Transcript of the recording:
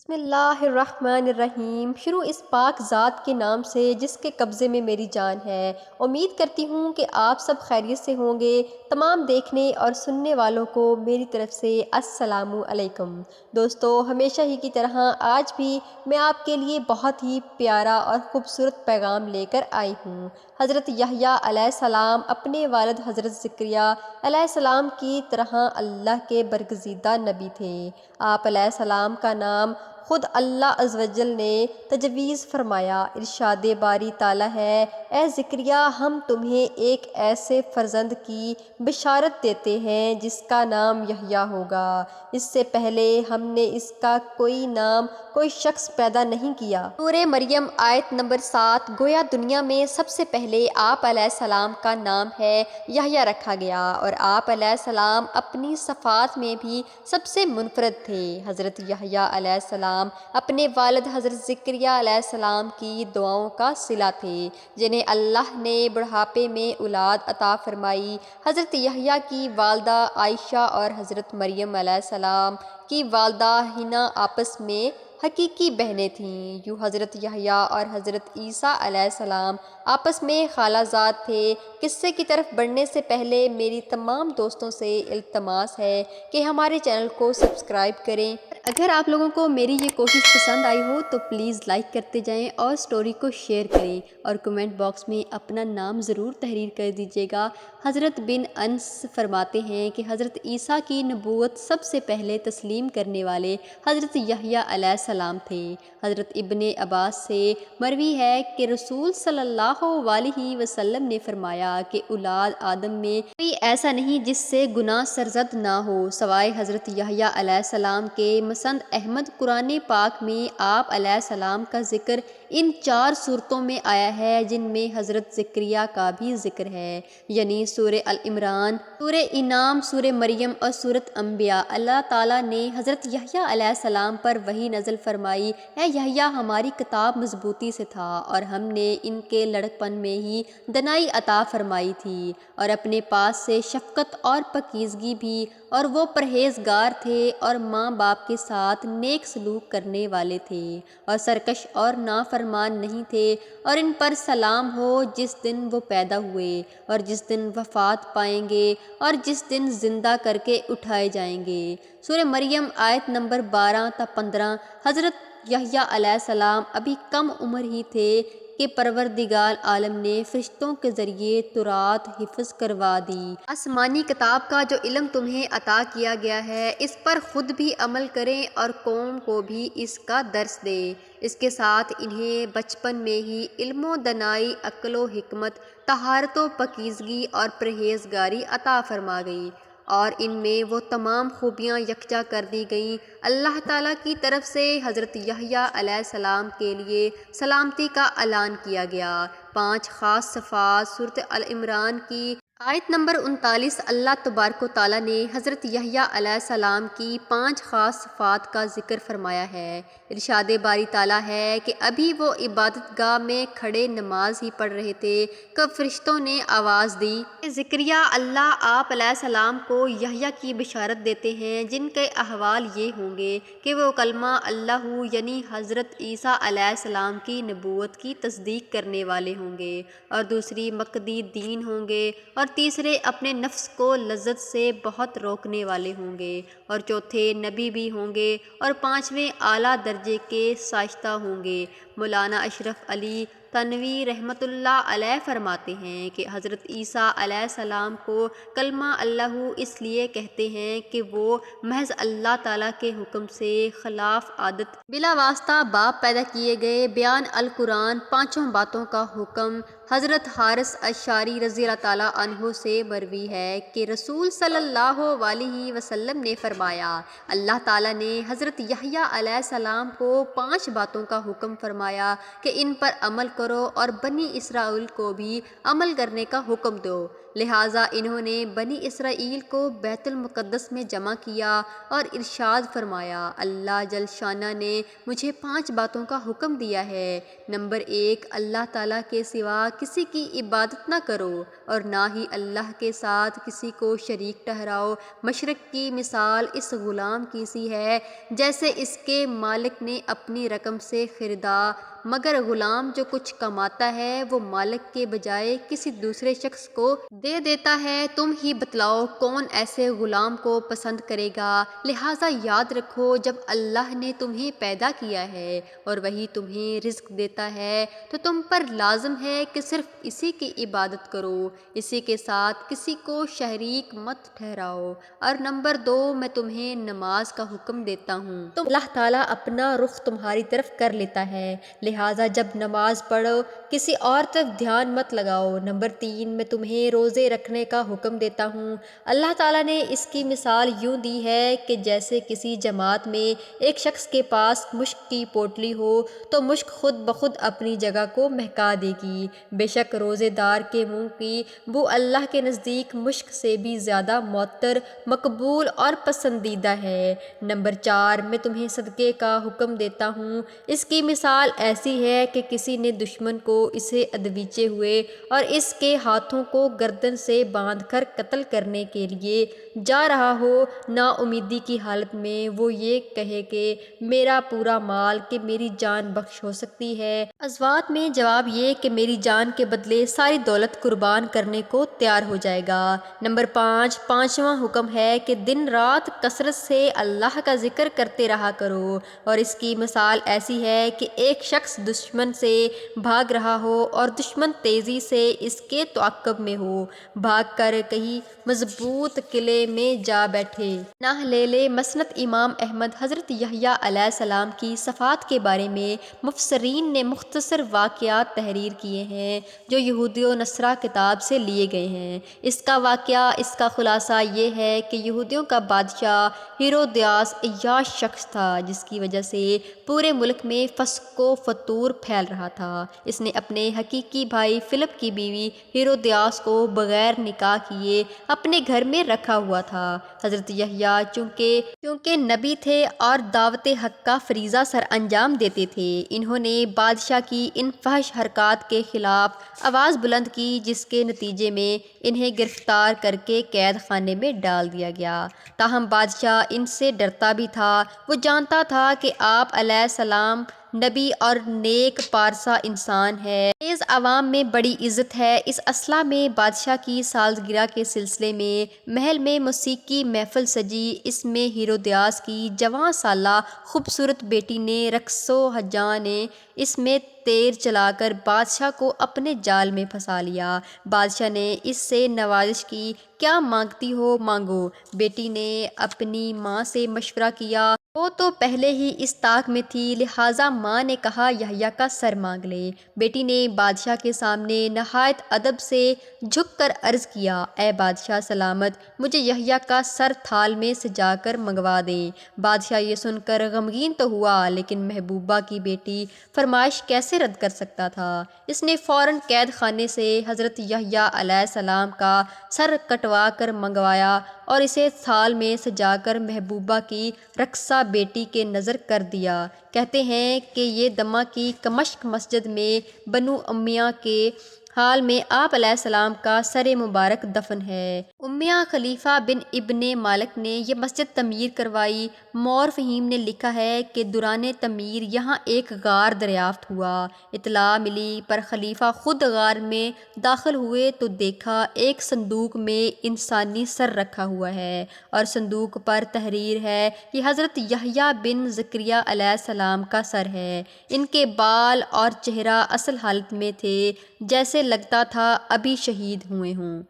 بسم اللہ الرحمن الرحیم۔ شروع اس پاک ذات کے نام سے جس کے قبضے میں میری جان ہے۔ امید کرتی ہوں کہ آپ سب خیریت سے ہوں گے۔ تمام دیکھنے اور سننے والوں کو میری طرف سے السلام علیکم۔ دوستو، ہمیشہ ہی کی طرح آج بھی میں آپ کے لیے بہت ہی پیارا اور خوبصورت پیغام لے کر آئی ہوں۔ حضرت یحییٰ علیہ السلام اپنے والد حضرت زکریا علیہ السلام کی طرح اللہ کے برگزیدہ نبی تھے۔ آپ علیہ السلام کا نام خود اللہ عز و جل نے تجویز فرمایا۔ ارشاد باری تعالیٰ ہے، اے زکریا، ہم تمہیں ایک ایسے فرزند کی بشارت دیتے ہیں جس کا نام یحییٰ ہوگا۔ اس سے پہلے ہم نے اس کا کوئی نام، کوئی شخص پیدا نہیں کیا۔ سورہ مریم آیت نمبر 7۔ گویا دنیا میں سب سے پہلے آپ علیہ السلام کا نام ہے یحییٰ رکھا گیا، اور آپ علیہ السلام اپنی صفات میں بھی سب سے منفرد تھے۔ حضرت یحییٰ علیہ السلام اپنے والد حضرت زکریا علیہ السلام کی دعاؤں کا صلہ تھے، جنہیں اللہ نے بڑھاپے میں اولاد عطا فرمائی۔ حضرت یحییٰ کی والدہ عائشہ اور حضرت مریم علیہ السلام کی والدہ حنا آپس میں حقیقی بہنیں تھیں۔ یوں حضرت یحییٰ اور حضرت عیسیٰ علیہ السلام آپس میں خالہ زاد تھے۔ قصے کی طرف بڑھنے سے پہلے میری تمام دوستوں سے التماس ہے کہ ہمارے چینل کو سبسکرائب کریں۔ اگر آپ لوگوں کو میری یہ کوشش پسند آئی ہو تو پلیز لائک کرتے جائیں اور سٹوری کو شیئر کریں، اور کمنٹ باکس میں اپنا نام ضرور تحریر کر دیجیے گا۔ حضرت بن انس فرماتے ہیں کہ حضرت عیسیٰ کی نبوت سب سے پہلے تسلیم کرنے والے حضرت یحییٰ علیہ السلام تھے۔ حضرت ابن عباس سے مروی ہے کہ رسول صلی اللہ علیہ وسلم نے فرمایا کہ اولاد آدم میں کوئی ایسا نہیں جس سے گناہ سرزد نہ ہو سوائے حضرت یحییٰ علیہ السلام کے۔ مسند احمد قرآن پاک میں آپ علیہ السلام کا ذکر ان 4 صورتوں میں آیا ہے جن میں حضرت زکریا کا بھی ذکر ہے، یعنی سورہ العمران، سورہ انعام، سورہ مریم اور سورۃ انبیاء۔ اللہ تعالیٰ نے حضرت یحییٰ علیہ السلام پر وحی نازل فرمائی، اے یحییٰ، ہماری کتاب مضبوطی سے تھا اور ہم نے ان کے لڑکپن میں ہی دنائی عطا فرمائی تھی، اور اپنے پاس سے شفقت اور پاکیزگی بھی، اور وہ پرہیزگار تھے اور ماں باپ کے ساتھ نیک سلوک کرنے والے تھے، اور سرکش اور نافرمان نہیں تھے۔ اور ان پر سلام ہو جس دن وہ پیدا ہوئے اور جس دن وفات پائیں گے اور جس دن زندہ کر کے اٹھائے جائیں گے۔ سورہ مریم آیت نمبر 12 تا 15۔ حضرت یحییٰ علیہ السلام ابھی کم عمر ہی تھے کہ پروردگار عالم نے فرشتوں کے ذریعے تورات حفظ کروا دی۔ آسمانی کتاب کا جو علم تمہیں عطا کیا گیا ہے، اس پر خود بھی عمل کریں اور قوم کو بھی اس کا درس دیں۔ اس کے ساتھ انہیں بچپن میں ہی علم و دانائی، عقل و حکمت، طہارت و پاکیزگی اور پرہیزگاری عطا فرما گئی، اور ان میں وہ تمام خوبیاں یکجا کر دی گئیں۔ اللہ تعالیٰ کی طرف سے حضرت یحییٰ علیہ السلام کے لیے سلامتی کا اعلان کیا گیا۔ 5 خاص صفات۔ سورۃ العمران کی آیت نمبر 39۔ اللہ تبارک و تعالیٰ نے حضرت یحییٰ علیہ السلام کی 5 خاص صفات کا ذکر فرمایا ہے۔ ارشاد باری تعالیٰ ہے کہ ابھی وہ عبادت گاہ میں کھڑے نماز ہی پڑھ رہے تھے کہ فرشتوں نے آواز دی کہ زکریا، اللہ آپ علیہ السلام کو یحییٰ کی بشارت دیتے ہیں جن کے احوال یہ ہوں گے کہ وہ کلمہ اللہ یعنی حضرت عیسیٰ علیہ السلام کی نبوت کی تصدیق کرنے والے ہوں گے، اور دوسری مقدی دین ہوں گے، اور تیسرے اپنے نفس کو لذت سے بہت روکنے والے ہوں گے، اور چوتھے نبی بھی ہوں گے، اور 5ویں اعلیٰ درجے کے سائشتہ ہوں گے۔ مولانا اشرف علی تھانوی رحمۃ اللہ علیہ فرماتے ہیں کہ حضرت عیسیٰ علیہ السلام کو کلمہ اللہ اس لیے کہتے ہیں کہ وہ محض اللہ تعالیٰ کے حکم سے خلاف عادت بلا واسطہ باپ پیدا کیے گئے۔ بیان القرآن 5 باتوں کا حکم۔ حضرت حارث اشعری رضی اللہ تعالیٰ عنہ سے مروی ہے کہ رسول صلی اللہ علیہ وسلم نے فرمایا، اللہ تعالیٰ نے حضرت یحییٰ علیہ السلام کو 5 باتوں کا حکم فرمایا کہ ان پر عمل کرو اور بنی اسرائیل کو بھی عمل کرنے کا حکم دو۔ لہٰذا انہوں نے بنی اسرائیل کو بیت المقدس میں جمع کیا اور ارشاد فرمایا، اللہ جل شانہ نے مجھے 5 باتوں کا حکم دیا ہے۔ نمبر 1، اللہ تعالیٰ کے سوا کسی کی عبادت نہ کرو اور نہ ہی اللہ کے ساتھ کسی کو شریک ٹھہراؤ۔ مشرق کی مثال اس غلام کی سی ہے جیسے اس کے مالک نے اپنی رقم سے خریدا، مگر غلام جو کچھ کماتا ہے وہ مالک کے بجائے کسی دوسرے شخص کو دے دیتا ہے۔ تم ہی بتلاؤ کون ایسے غلام کو پسند کرے گا؟ لہٰذا یاد رکھو، جب اللہ نے تمہیں پیدا کیا ہے اور وہی تمہیں رزق دیتا ہے تو تم پر لازم ہے کہ صرف اسی کی عبادت کرو، اسی کے ساتھ کسی کو شریک مت ٹھہراؤ۔ اور نمبر 2، میں تمہیں نماز کا حکم دیتا ہوں تو اللہ تعالیٰ اپنا رخ تمہاری طرف کر لیتا ہے، لہٰذا جب نماز پڑھو کسی اور طرف دھیان مت لگاؤ۔ نمبر 3، میں تمہیں روزے رکھنے کا حکم دیتا ہوں۔ اللہ تعالیٰ نے اس کی مثال یوں دی ہے کہ جیسے کسی جماعت میں ایک شخص کے پاس مشک کی پوٹلی ہو تو مشک خود بخود اپنی جگہ کو مہکا دے گی۔ بے شک روزے دار کے منہ کی بو اللہ کے نزدیک مشک سے بھی زیادہ معطر، مقبول اور پسندیدہ ہے۔ نمبر 4، میں تمہیں صدقے کا حکم دیتا ہوں۔ اس کی مثال ایسی ہے کہ کسی نے دشمن کو اسے ادویچے ہوئے اور اس کے ہاتھوں کو گردن سے باندھ کر قتل کرنے کے لیے جا رہا ہو، نا امیدی کی حالت میں وہ یہ کہے کہ میرا پورا مال کہ میری جان بخش ہو سکتی ہے۔ ازوات میں جواب یہ کہ میری جان کے بدلے ساری دولت قربان کرنے کو تیار ہو جائے گا۔ نمبر 5، پانچواں حکم ہے کہ دن رات کثرت سے اللہ کا ذکر کرتے رہا کرو، اور اس کی مثال ایسی ہے کہ ایک شخص دشمن سے بھاگ رہا ہو اور دشمن تیزی سے اس کے تعاقب میں ہو، بھاگ کر کہیں مضبوط قلعے میں جا بیٹھے۔ ناہلیل مسند امام احمد حضرت یحییٰ علیہ السلام کی صفات کے بارے میں مفسرین نے مختصر واقعات تحریر کیے ہیں جو یہودی و نصارہ کتاب سے لیے گئے ہیں۔ اس کا واقعہ، اس کا خلاصہ یہ ہے کہ یہودیوں کا بادشاہ ہیرودیاس عیاش شخص تھا جس کی وجہ سے پورے ملک میں فسق و فتور پھیل رہا تھا۔ اس نے اپنے حقیقی بھائی فلپ کی بیوی ہیرودیاس کو بغیر نکاح کیے اپنے گھر میں رکھا ہوا تھا۔ حضرت یحییٰ چونکہ نبی تھے اور دعوت حق کا فریضہ سر انجام دیتے تھے، انہوں نے بادشاہ کی ان فحش حرکات کے خلاف آواز بلند کی، جس کے نتیجے میں انہیں گرفتار کر کے قید خانے میں ڈال دیا گیا۔ تاہم بادشاہ ان سے ڈرتا بھی تھا، وہ جانتا تھا کہ آپ علیہ السلام نبی اور نیک پارسا انسان ہے، نیز عوام میں بڑی عزت ہے۔ اس اصلاح میں بادشاہ کی سالگرہ کے سلسلے میں محل میں موسیقی محفل سجی۔ اس میں ہیرودیاس کی جوان سالہ خوبصورت بیٹی نے رقص و ہیجا نے اس میں تیر چلا کر بادشاہ کو اپنے جال میں پھنسا لیا۔ بادشاہ نے اس سے نوازش کی، کیا مانگتی ہو مانگو۔ بیٹی نے اپنی ماں سے مشورہ کیا، وہ تو پہلے ہی اس طاق میں تھی، لہٰذا ماں نے کہا یحییٰ کا سر مانگ لے۔ بیٹی نے بادشاہ کے سامنے نہایت ادب سے جھک کر عرض کیا، اے بادشاہ سلامت، مجھے یحییٰ کا سر تھال میں سجا کر منگوا دے۔ بادشاہ یہ سن کر غمگین تو ہوا، لیکن محبوبہ کی بیٹی فرمائش کیسے رد کر سکتا تھا؟ اس نے فوراً قید خانے سے حضرت یحییٰ علیہ السلام کا سر کٹوا کر منگوایا اور اسے تھال میں سجا کر محبوبہ کی رقاصہ بیٹی کے نظر کر دیا۔ کہتے ہیں کہ یہ دمہ کی دمشق مسجد میں بنو امیہ کے حال میں آپ علیہ السلام کا سر مبارک دفن ہے۔ امیہ خلیفہ بن ابن مالک نے یہ مسجد تعمیر کروائی۔ مورخین نے لکھا ہے کہ دوران تعمیر یہاں ایک غار دریافت ہوا۔ اطلاع ملی پر خلیفہ خود غار میں داخل ہوئے تو دیکھا ایک صندوق میں انسانی سر رکھا ہوا ہے اور صندوق پر تحریر ہے، یہ حضرت یحییٰ بن زکریا علیہ السلام کا سر ہے۔ ان کے بال اور چہرہ اصل حالت میں تھے، جیسے لگتا تھا ابھی شہید ہوئے ہوں۔